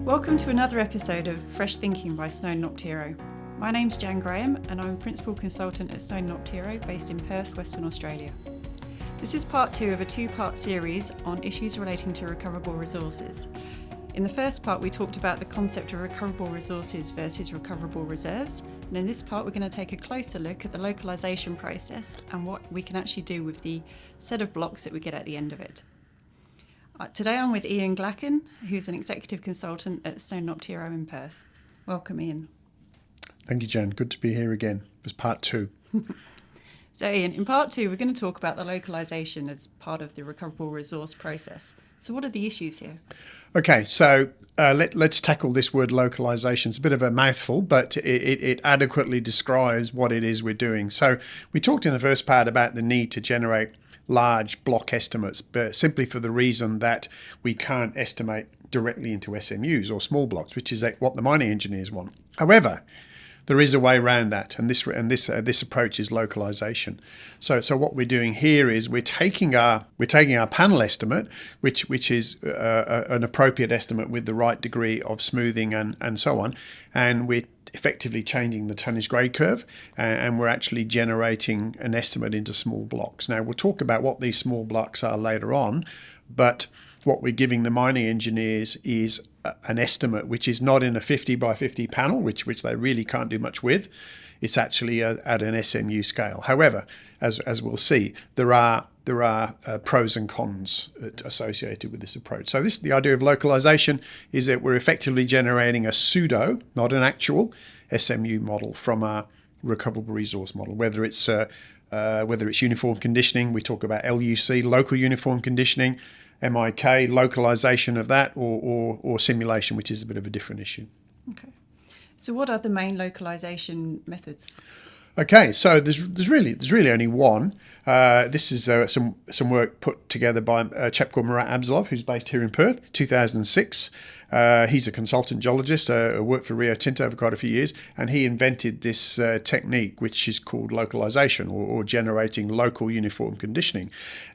Welcome to another episode of Fresh Thinking by Snowden Optiro. My name's Jan Graham and I'm a Principal Consultant at Snowden Optiro based in Perth, Western Australia. This is part 2 of a 2-part series on issues relating to recoverable resources. In the first part we talked about the concept of recoverable resources versus recoverable reserves, and in this part we're going to take a closer look at the localisation process and what we can actually do with the set of blocks that we get at the end of it. Today I'm with Ian Glacken, who's an Executive Consultant at Snowden Optiro in Perth. Welcome, Ian. Thank you, Jan. Good to be here again. It was part 2. So, Ian, in part 2 we're going to talk about the localisation as part of the recoverable resource process. So what are the issues here? Okay, so let's tackle this word localisation. It's a bit of a mouthful, but it adequately describes what it is we're doing. So we talked in the first part about the need to generate large block estimates, but simply for the reason that we can't estimate directly into SMUs or small blocks, which is what the mining engineers want. However, there is a way around that, and this approach is localization. So what we're doing here is we're taking our panel estimate, which is an appropriate estimate with the right degree of smoothing and so on, and we're effectively changing the tonnage grade curve, and we're actually generating an estimate into small blocks. Now we'll talk about what these small blocks are later on, but what we're giving the mining engineers is an estimate which is not in a 50 by 50 panel, which they really can't do much with. It's actually at an SMU scale. However, as we'll see, there are pros and cons associated with this approach. So the idea of localization is that we're effectively generating a pseudo, not an actual, SMU model from a recoverable resource model, whether it's uniform conditioning. We talk about LUC, local uniform conditioning, MIK, localization of that, or simulation, which is a bit of a different issue. Okay. So what are the main localization methods? Okay, so there's really only one. This is some work put together by a chap called Marat Abzalov, who's based here in Perth, 2006. He's a consultant geologist, worked for Rio Tinto for quite a few years, and he invented this technique, which is called localization, or generating local uniform conditioning.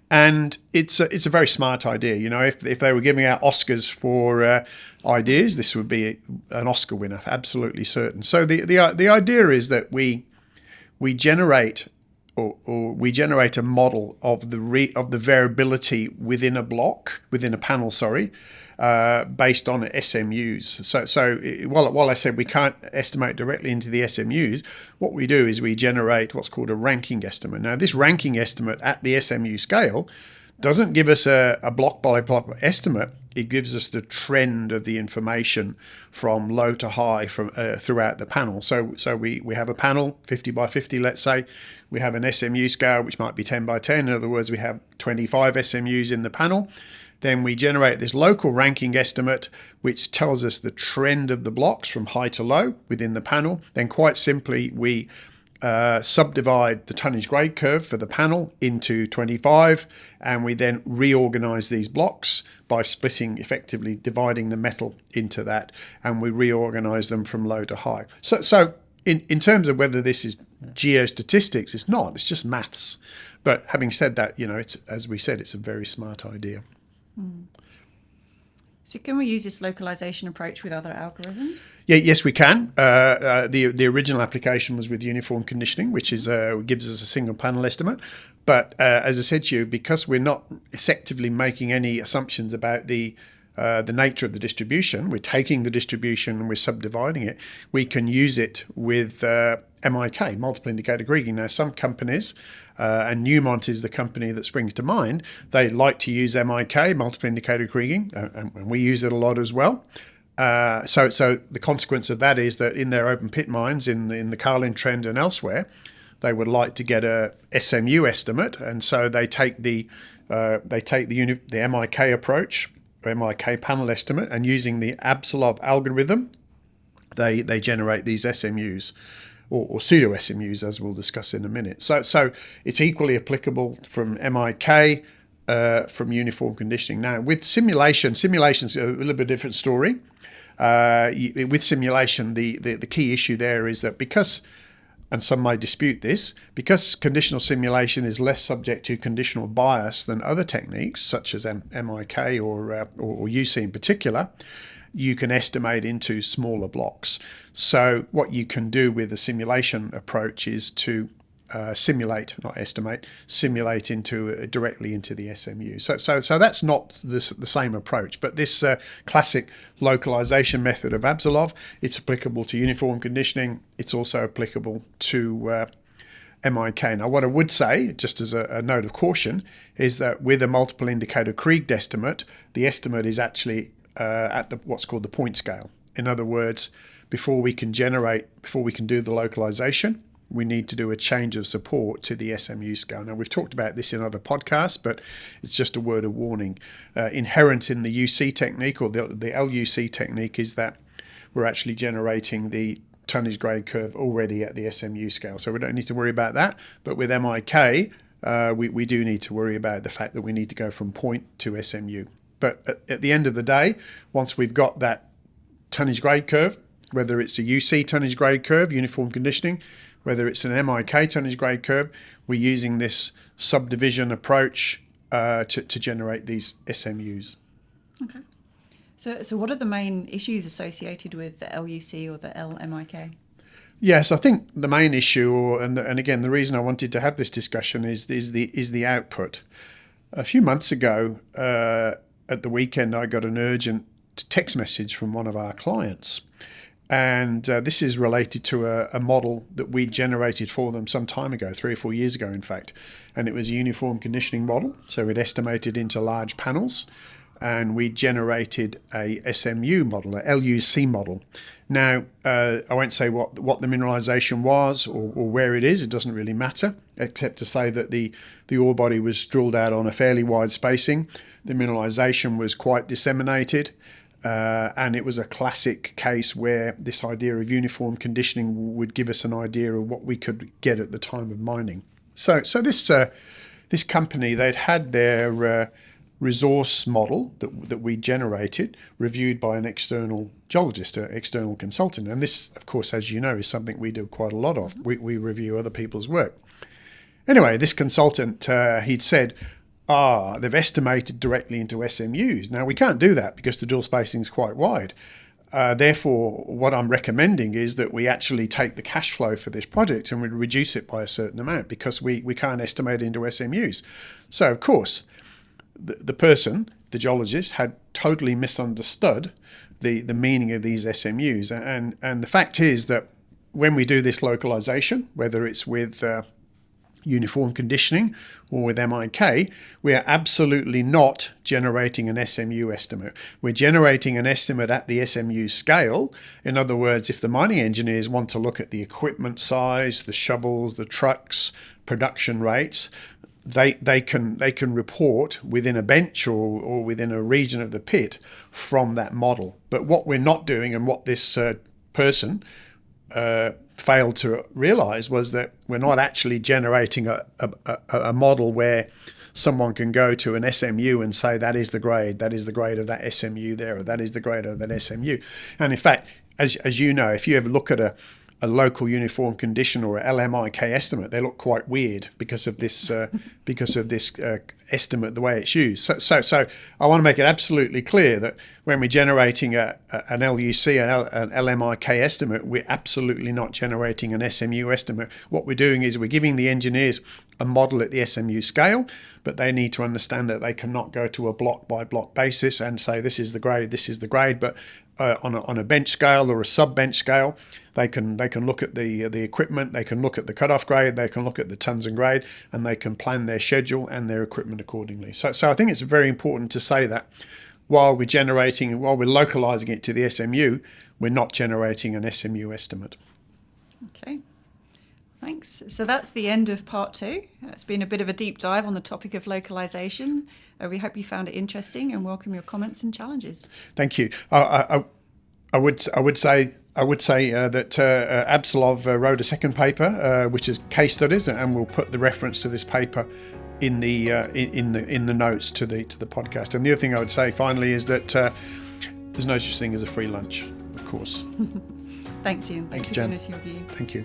And it's a very smart idea. You know, if they were giving out Oscars for ideas, this would be an Oscar winner, absolutely certain. So the idea is that we generate we generate a model of the variability within a block, within a panel, based on SMUs. So while I said we can't estimate directly into the SMUs, what we do is we generate what's called a ranking estimate. Now, this ranking estimate at the SMU scale doesn't give us a block by block estimate. It gives us the trend of the information from low to high from throughout the panel. So we have a panel, 50 by 50, let's say. We have an SMU scale, which might be 10 by 10. In other words, we have 25 SMUs in the panel. Then we generate this local ranking estimate, which tells us the trend of the blocks from high to low within the panel. Then quite simply, we subdivide the tonnage grade curve for the panel into 25, and we then reorganize these blocks by effectively dividing the metal into that, and we reorganize them from low to high. So in terms of whether this is geostatistics, it's not, it's just maths. But having said that, you know, it's, as we said, it's a very smart idea. So can we use this localization approach with other algorithms? Yeah, yes, we can. The original application was with uniform conditioning, which is gives us a single panel estimate. But as I said to you, because we're not effectively making any assumptions about the nature of the distribution, we're taking the distribution and we're subdividing it. We can use it with MIK, multiple indicator kriging. Now, some companies, and Newmont is the company that springs to mind, they like to use MIK, multiple indicator kriging, and we use it a lot as well. So the consequence of that is that in their open pit mines, in the Carlin Trend and elsewhere, they would like to get a SMU estimate, and so they take the MIK approach, MIK panel estimate, and using the Abzalov algorithm, they generate these SMUs. Or pseudo SMUs, as we'll discuss in a minute. So it's equally applicable from MIK, from uniform conditioning. Now, with simulation's a little bit different story. With simulation, the key issue there is that because and some may dispute this, because conditional simulation is less subject to conditional bias than other techniques such as MIK or UC in particular, you can estimate into smaller blocks. So what you can do with the simulation approach is to simulate, not estimate, simulate directly into the SMU. So that's not the same approach, but this classic localization method of Abzalov, it's applicable to uniform conditioning. It's also applicable to MIK. Now, what I would say, just as a note of caution, is that with a multiple indicator Krieg estimate, the estimate is actually at what's called the point scale. In other words, before we can do the localization, we need to do a change of support to the SMU scale. Now, we've talked about this in other podcasts, but it's just a word of warning. Inherent in the UC technique, or the LUC technique, is that we're actually generating the tonnage grade curve already at the SMU scale. So we don't need to worry about that. But with MIK, we do need to worry about the fact that we need to go from point to SMU. But at the end of the day, once we've got that tonnage grade curve, whether it's a UC tonnage grade curve, uniform conditioning, whether it's an MIK tonnage grade curve, we're using this subdivision approach to generate these SMUs. Okay. So what are the main issues associated with the LUC or the LMIK? Yes, I think the main issue, and again, the reason I wanted to have this discussion is the output. A few months ago, at the weekend, I got an urgent text message from one of our clients. And this is related to a model that we generated for them some time ago, 3 or 4 years ago, in fact. And it was a uniform conditioning model. So it estimated into large panels. And we generated a SMU model, a LUC model. Now, I won't say what the mineralization was or where it is. It doesn't really matter, except to say that the ore body was drilled out on a fairly wide spacing. The mineralization was quite disseminated. And it was a classic case where this idea of uniform conditioning would give us an idea of what we could get at the time of mining. So this company, they'd had their resource model that we generated reviewed by an external geologist, an external consultant. And this, of course, as you know, is something we do quite a lot of. We review other people's work. Anyway, this consultant, he'd said, they've estimated directly into SMUs. Now, we can't do that because the drill spacing is quite wide. Therefore, what I'm recommending is that we actually take the cash flow for this project and we reduce it by a certain amount because we can't estimate into SMUs. So, of course, the person, the geologist, had totally misunderstood the meaning of these SMUs. And the fact is that when we do this localization, whether it's with uniform conditioning or with MIK, we are absolutely not generating an SMU estimate. We're generating an estimate at the SMU scale. In other words, if the mining engineers want to look at the equipment size, the shovels, the trucks, production rates, they can report within a bench or within a region of the pit from that model. But what we're not doing, and what this person failed to realize, was that we're not actually generating a model where someone can go to an SMU and say that is the grade of that SMU there, or that is the grade of that SMU. And in fact, as you know, if you ever look at a local uniform condition or a LMIK estimate, they look quite weird because of this estimate, the way it's used. So I want to make it absolutely clear that when we're generating an LUC, an LMIK estimate, we're absolutely not generating an SMU estimate. What we're doing is we're giving the engineers a model at the SMU scale, but they need to understand that they cannot go to a block by block basis and say this is the grade, but on a bench scale or a sub-bench scale, they can look at the equipment, they can look at the cutoff grade, they can look at the tons and grade, and they can plan their schedule and their equipment accordingly. So I think it's very important to say that while we're localizing it to the SMU, we're not generating an SMU estimate. Okay. Thanks. So that's the end of part 2. It's been a bit of a deep dive on the topic of localization. We hope you found it interesting and welcome your comments and challenges. Thank you. I would say that Abzalov wrote a second paper, which is case studies, and we'll put the reference to this paper in the notes to the podcast. And the other thing I would say finally is that there's no such thing as a free lunch, of course. Thanks, Ian. Thanks for giving us your view. Thank you.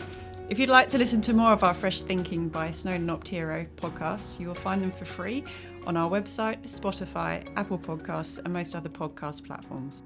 If you'd like to listen to more of our Fresh Thinking by Snowden Optiro podcasts, you will find them for free on our website, Spotify, Apple Podcasts, and most other podcast platforms.